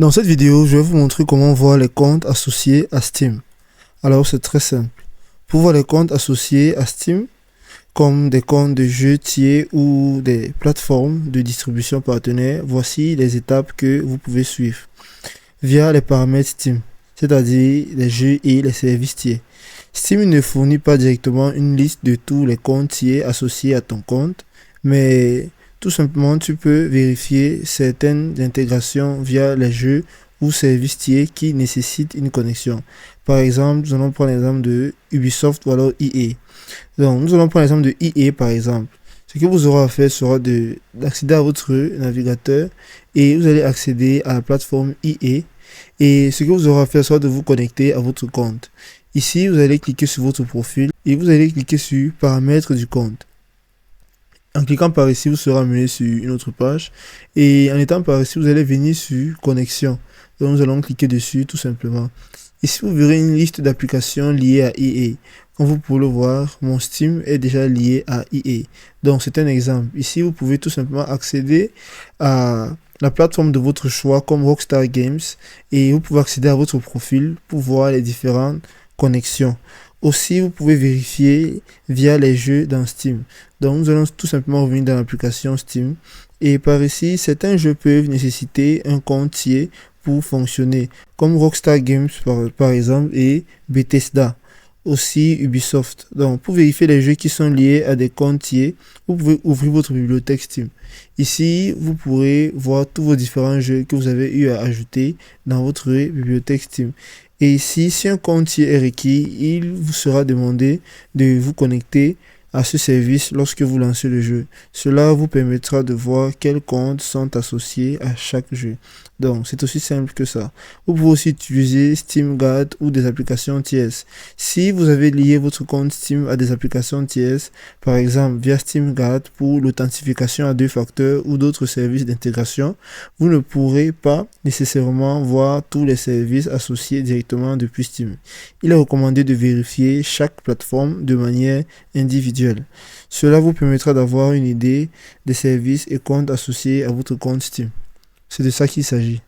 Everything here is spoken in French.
Dans cette vidéo, je vais vous montrer comment voir les comptes associés à Steam. Alors, c'est très simple. Pour voir les comptes associés à Steam, comme des comptes de jeux tiers ou des plateformes de distribution partenaires, voici les étapes que vous pouvez suivre. Via les paramètres Steam, c'est-à-dire les jeux et les services tiers. Steam ne fournit pas directement une liste de tous les comptes tiers associés à ton compte, mais tout simplement, tu peux vérifier certaines intégrations via les jeux ou services tiers qui nécessitent une connexion. Par exemple, nous allons prendre l'exemple de Ubisoft ou alors EA. Donc, nous allons prendre l'exemple de EA par exemple. Ce que vous aurez à faire sera d'accéder à votre navigateur et vous allez accéder à la plateforme EA. Et ce que vous aurez à faire sera de vous connecter à votre compte. Ici, vous allez cliquer sur votre profil et vous allez cliquer sur paramètres du compte. En cliquant par ici, vous serez amené sur une autre page. Et en étant par ici, vous allez venir sur connexion. Donc, nous allons cliquer dessus tout simplement. Ici, vous verrez une liste d'applications liées à EA. Comme vous pouvez le voir, mon Steam est déjà lié à EA. Donc, c'est un exemple. Ici, vous pouvez tout simplement accéder à la plateforme de votre choix comme Rockstar Games. Et vous pouvez accéder à votre profil pour voir les différentes connexions. Aussi, vous pouvez vérifier via les jeux dans Steam. Donc, nous allons tout simplement revenir dans l'application Steam. Et par ici, certains jeux peuvent nécessiter un compte tiers pour fonctionner, comme Rockstar Games par exemple et Bethesda. Aussi Ubisoft. Donc, pour vérifier les jeux qui sont liés à des comptes tiers, vous pouvez ouvrir votre bibliothèque Steam. Ici, vous pourrez voir tous vos différents jeux que vous avez eu à ajouter dans votre bibliothèque Steam. Et ici, si un compte tiers est requis, il vous sera demandé de vous connecter à ce service lorsque vous lancez le jeu. Cela vous permettra de voir quels comptes sont associés à chaque jeu. Donc, c'est aussi simple que ça. Vous pouvez aussi utiliser SteamGuard ou des applications tierces. Si vous avez lié votre compte Steam à des applications tierces, par exemple via SteamGuard pour l'authentification à 2 facteurs ou d'autres services d'intégration, vous ne pourrez pas nécessairement voir tous les services associés directement depuis Steam. Il est recommandé de vérifier chaque plateforme de manière individuelle. Cela vous permettra d'avoir une idée des services et comptes associés à votre compte Steam. C'est de ça qu'il s'agit.